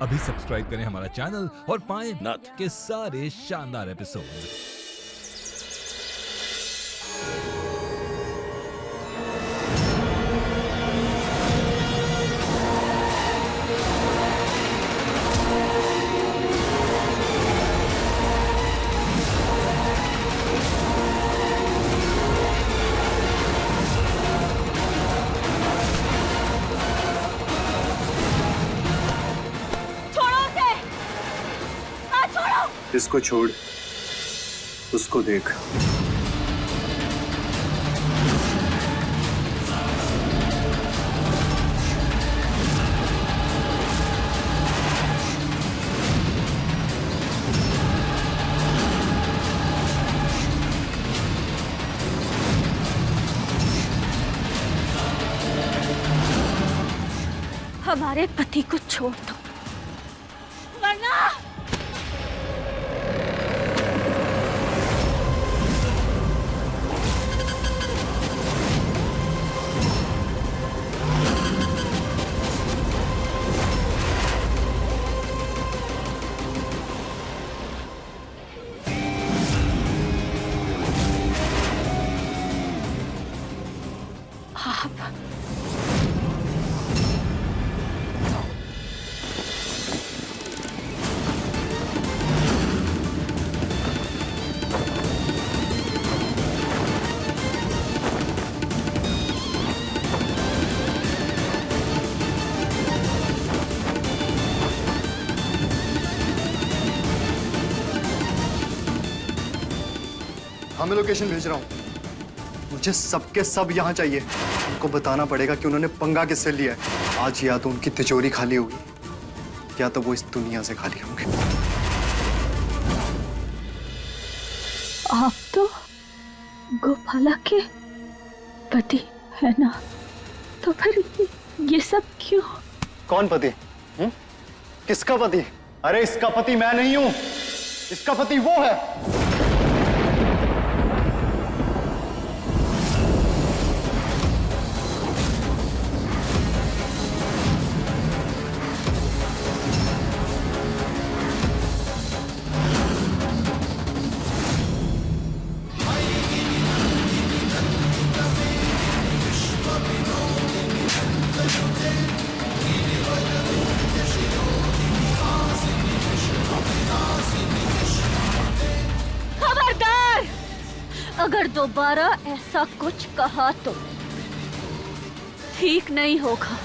अभी सब्सक्राइब करें हमारा चैनल और पाएं नाथ। के सारे शानदार एपिसोड। इसको छोड़, उसको देख। हमारे पति को छोड़ दो, वरना आप हाँ, मैं लोकेशन भेज रहा हूँ। मुझे सबके सब यहाँ चाहिए। उनको बताना पड़ेगा कि उन्होंने पंगा किससे लिया है। आज या तो उनकी तिजोरी खाली होगी या तो वो इस दुनिया से खाली होंगे। आप तो गोपाला के पति है ना, तो फिर ये सब क्यों? कौन पति? किसका पति? अरे इसका पति मैं नहीं हूं, इसका पति वो है। खबरदार, अगर दोबारा ऐसा कुछ कहा तो ठीक नहीं होगा।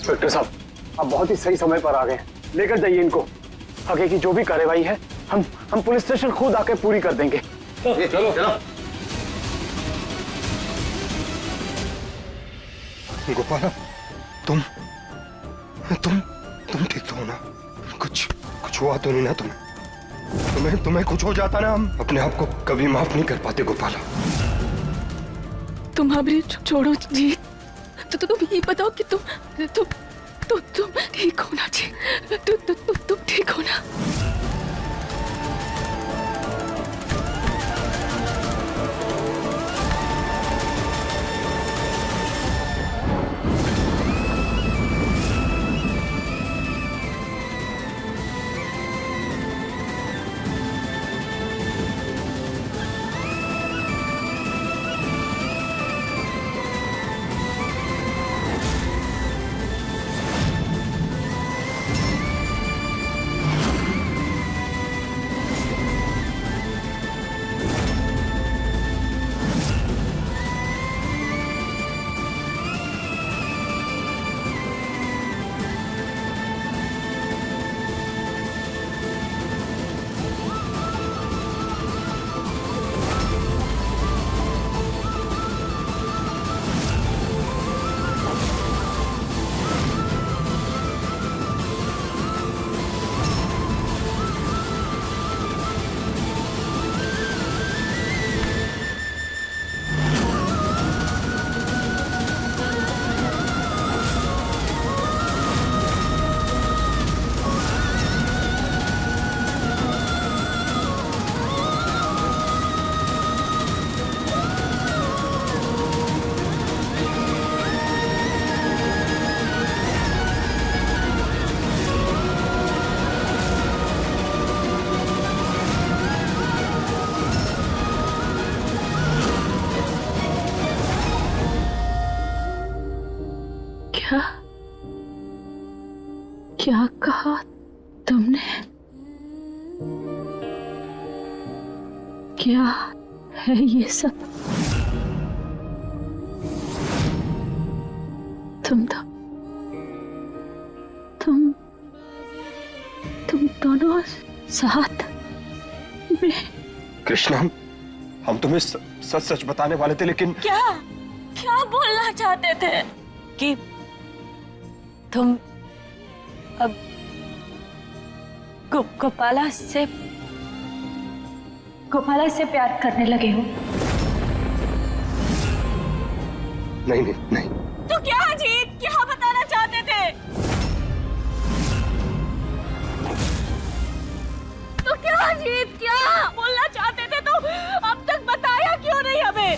इंस्पेक्टर साहब, आप बहुत ही सही समय पर आ गए हैं। लेकर जाइए इनको। आगे की जो भी कार्रवाई है हम पुलिस स्टेशन खुद आके पूरी कर देंगे। चलो चलो। गोपाला, तुम ठीक तो हो ना? कुछ हुआ तो नहीं ना तुम्हें कुछ हो जाता ना, हम अपने आप को कभी माफ नहीं कर पाते गोपाला। तुम अभी छोड़ो जी, तो तुम ये बताओ कि तुम ठीक होना चाहिए। तुम ठीक हो ना? क्या कहा तुमने? क्या है ये सब? तुम दोनों साथ में? कृष्णा, हम तुम्हें सच बताने वाले थे, लेकिन क्या बोलना चाहते थे? कि तुम अब गोपाला से प्यार करने लगे हो? नहीं। तो क्या अजीत, क्या बताना चाहते थे? तो क्या अजीत, क्या बोलना चाहते थे? तो अब तक बताया क्यों नहीं हमें?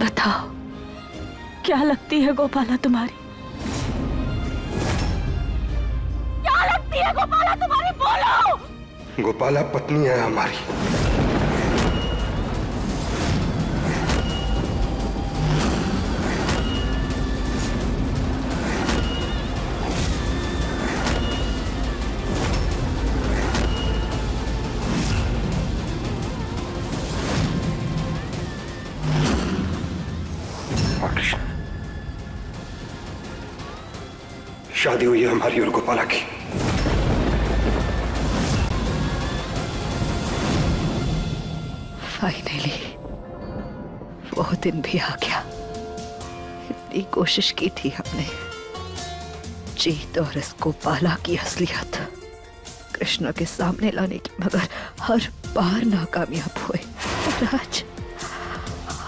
बताओ, क्या लगती है गोपाला तुम्हारी? क्या लगती है गोपाला तुम्हारी? बोलो। गोपाला पत्नी है हमारी। कृष्ण, शादी हुई है हमारी और गोपाला की। फाइनली वो दिन भी आ गया। इतनी कोशिश की थी हमने, जीत और इस गोपाला की असलियत कृष्ण के सामने लाने की, मगर हर बार नाकामयाब हुए। और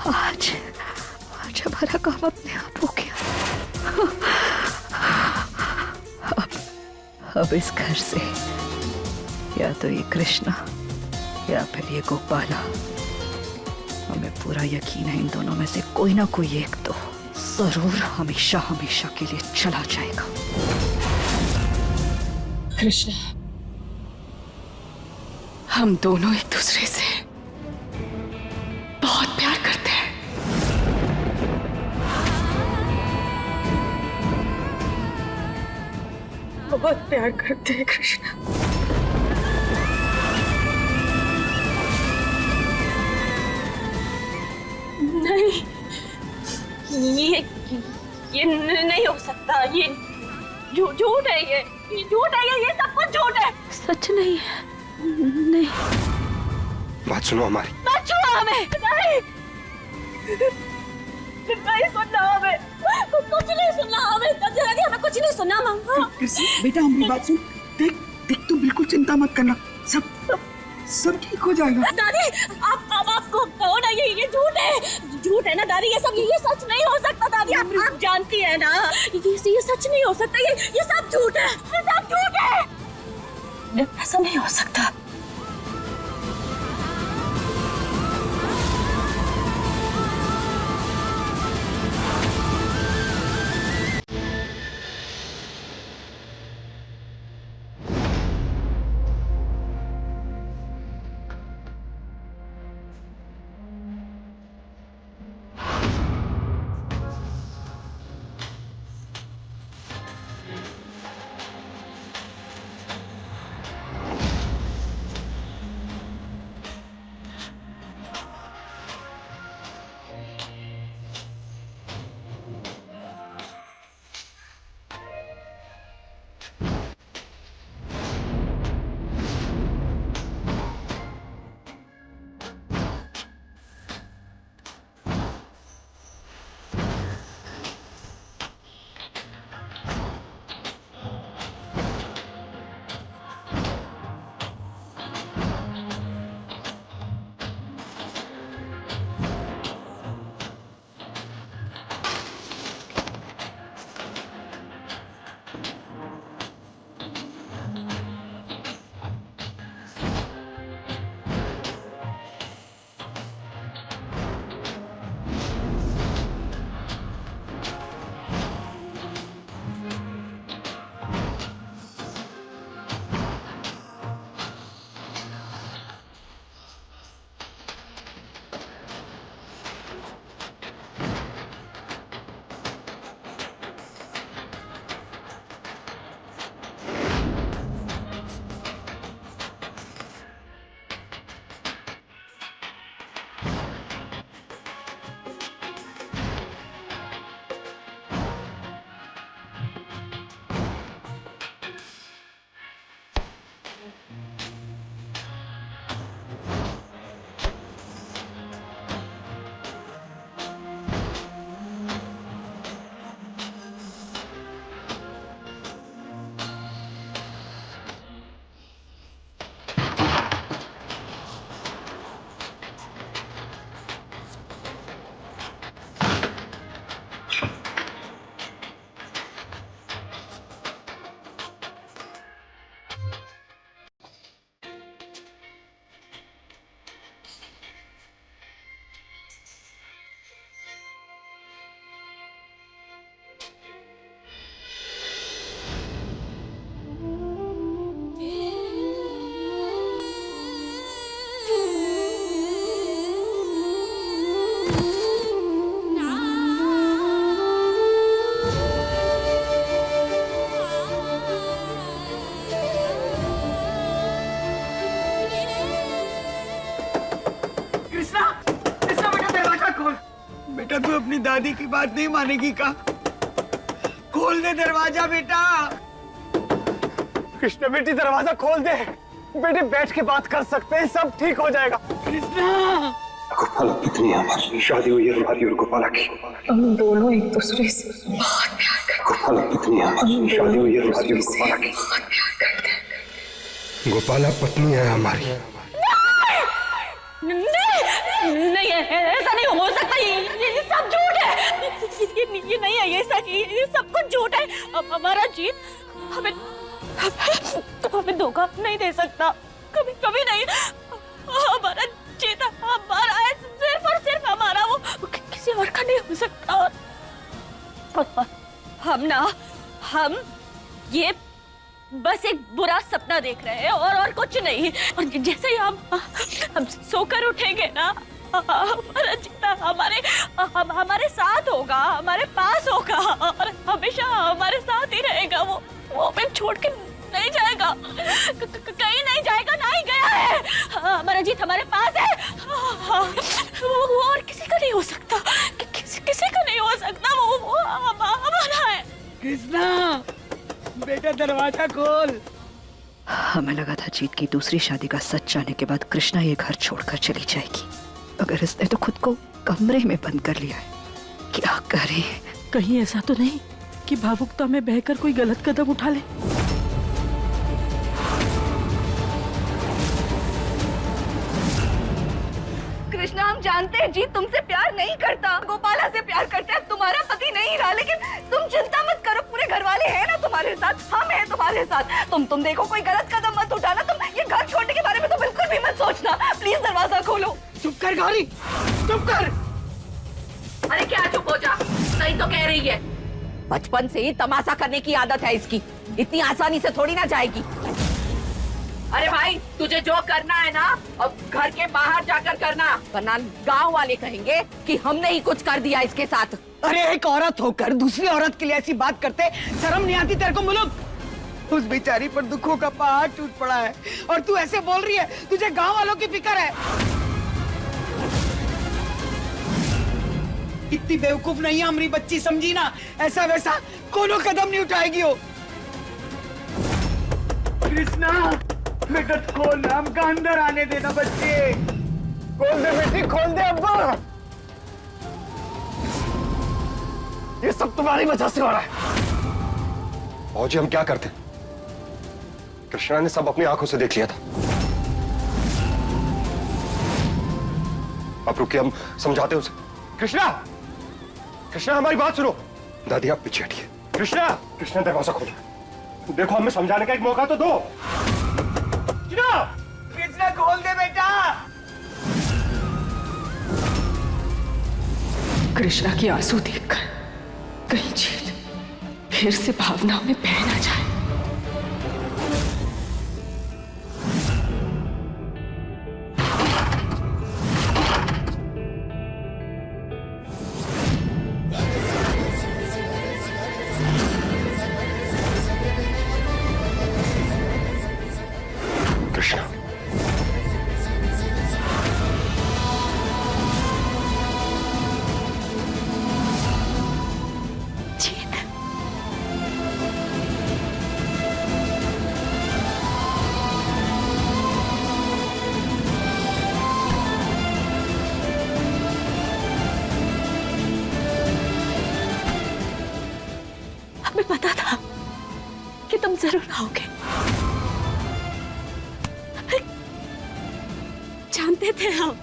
आज हमारा काम अपने आप हो गया। अब इस घर से या तो ये कृष्णा या फिर ये गोपाला, हमें पूरा यकीन है इन दोनों में से कोई ना कोई एक तो जरूर हमेशा के लिए चला जाएगा। कृष्णा, हम दोनों एक दूसरे से बहुत प्यार करते हैं। बहुत प्यार करते हैं कृष्णा। नहीं, ये नहीं हो सकता, ये झूठ है, ये झूठ है, ये सब कुछ झूठ है। सच नहीं है, नहीं। बात सुनो हमारी। मत छुओ हमें, नहीं सुनना हमें, कुछ नहीं सुनना हमें, हमें कुछ नहीं सुनना। बेटा हमारी बात सुन, देख देख तू बिल्कुल चिंता मत करना, सब ठीक हो जाएगा। दादी आप आपको कहो ना, ये झूठ है ना दादी, ये सच नहीं हो सकता दादी, आप जानती है ना, ये सच नहीं हो सकता, ये सब झूठ है, ये सब झूठ है, ऐसा नहीं हो सकता। बेटा तू अपनी दादी की बात नहीं मानेगी का? खोल दे दरवाजा बेटा। कृष्णा बेटी दरवाजा खोल दे, बेटे बैठ के बात कर सकते हैं, सब ठीक हो जाएगा। कृष्णा गोपाला कितनी हमारी शादी हुई है तुम्हारी और गोपाला की। हम दोनों एक दूसरे से बहुत प्यार करते हैं। गोपाला कितनी हमारी शादी हुई है तुम्हारी और गोपाला की। बहुत प्यार करते हैं। गोपाला पत्नी है हमारी। नहीं, ऐसा नहीं हो सकता, ये सब झूठ है, ये नहीं है, ये सच, ये सब कुछ झूठ है। अब हमारा जीत हमें धोखा नहीं दे सकता, कभी कभी नहीं। हमारा जीत हमारा है, सिर्फ और सिर्फ हमारा, वो किसी और का नहीं हो सकता। हम ये बस एक बुरा सपना देख रहे हैं और कुछ नहीं। और जैसे ही हम सोकर उठेंगे ना, हमारा जीता हमारे साथ होगा, हमारे पास होगा और हमेशा हमारे साथ ही रहेगा। वो हमें छोड़ के नहीं जाएगा, कहीं नहीं जाएगा, ना ही गया है। हमारा जीत हमारे पास है, वो और किसी का नहीं हो सकता, किसी का नहीं हो सकता। वो बेटा दरवाजा खोल। हमें लगा था जीत की दूसरी शादी का सच जाने के बाद कृष्णा ये घर छोड़कर चली जाएगी, मगर इसने तो खुद को कमरे में बंद कर लिया है। क्या करे? कहीं ऐसा तो नहीं कि भावुकता में बहकर कोई गलत कदम उठा ले। कृष्णा, हम जानते हैं जीत तुमसे प्यार नहीं करता, गोपाला से प्यार करता है। तुम्हारा पति नहीं रहा, लेकिन तुम चिंता मत करो, पूरे घर वाले हैं ना तुम्हारे साथ, हम हैं तुम्हारे साथ। तुम देखो कोई गलत कदम मत उठाना। तुम ये घर छोड़ने के बारे में तो बिल्कुल भी मत सोचना। प्लीज दरवाजा खोलो। चुप कर गौरी, चुप कर। अरे क्या चुप हो जा, सही तो कह रही है। बचपन से ही तमाशा करने की आदत है इसकी, इतनी आसानी से थोड़ी ना जाएगी। अरे भाई, तुझे जो करना है ना, अब घर के बाहर जाकर करना, वरना गांव वाले कहेंगे कि हमने ही कुछ कर दिया इसके साथ। अरे एक औरत होकर दूसरी औरत के लिए ऐसी बात करते शर्म नहीं आती तेरे को मुलुक? उस बेचारी पर दुखों का पहाड़ टूट पड़ा है और तू ऐसे बोल रही है तुझे गांव वालों की फिक्र है। इतनी बेवकूफ नहीं है हमारी बच्ची, समझी ना? ऐसा वैसा कोनो कदम नहीं उठाएगी वो। कृष्णा बेटा खोल, हमका अंदर आने देना। बच्चे खोल दे बेटी, खोल दे। अब्बा ये सब तुम्हारी वजह से हो रहा है। और जी हम क्या करते? कृष्णा ने सब अपनी आंखों से देख लिया था। अब रुकिए, हम समझाते उसे। कृष्णा, कृष्णा हमारी बात सुनो। दादी आप पीछे हटिए। कृष्णा, कृष्णा दरवाजा खोलो। देखो हमें समझाने का एक मौका तो दो। कृष्णा खोल दे बेटा। कृष्णा की आंसू देखकर कहीं जीत फिर से भावनाओं में बह ना जाए। कृष्णा, जीत, हमें पता था कि तुम जरूर आओगे। जानते थे हम।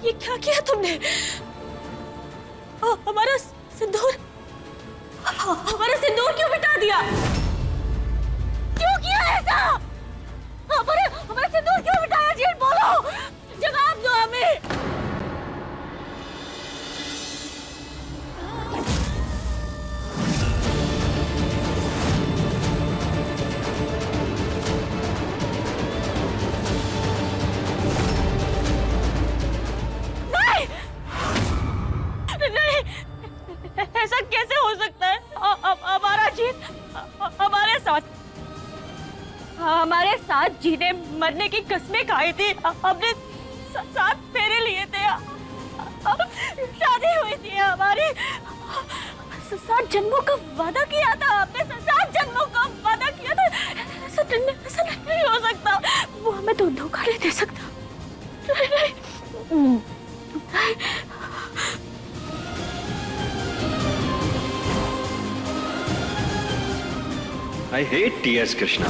ये क्या किया तुमने? हमारा सिंदूर, हमारा सिंदूर क्यों मिटा दिया? क्यों किया ऐसा? हमारा सिंदूर क्यों मिटाया? जीत बोलो, जवाब दो हमें। ऐसा कैसे हो सकता है? हमारा जीत हमारे साथ जीने मरने की कस्में खाई थी, हमने 7 फेरे लिए थे, शादी हुई थी हमारी, 7 जन्मों का वादा किया था हमने, 7 जन्मों का वादा किया था। ऐसा ऐसा नहीं हो सकता। वो हमें तो धोखा नहीं दे सकता। नहीं। I hate tears, Krishna.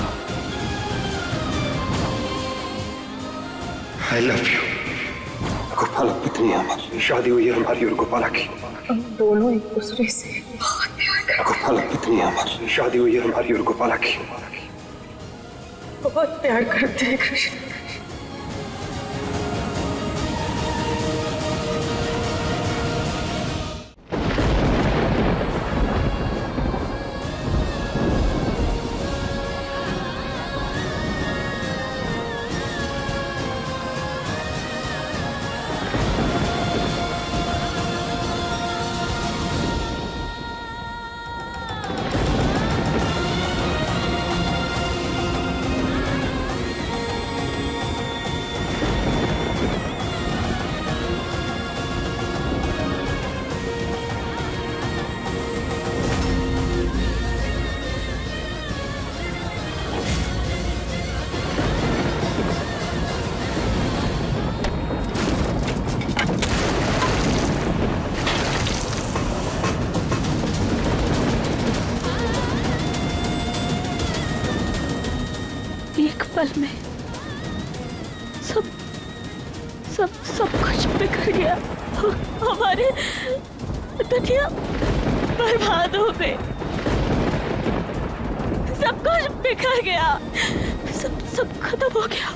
I love you. गोपालक पत्नी है हमारी, शादी हुई है हमारी और गोपाला की। हम दोनों एक दूसरे से बहुत प्यार करते गोपालक पत्नी है हमारी, शादी हुई है हमारी और गोपाला की। बहुत प्यार करते हैं कृष्ण। एक पल में सब सब सब कुछ बिखर गया। हमारी दुनिया बर्बाद हो गई। सब कुछ बिखर गया। सब खत्म हो गया।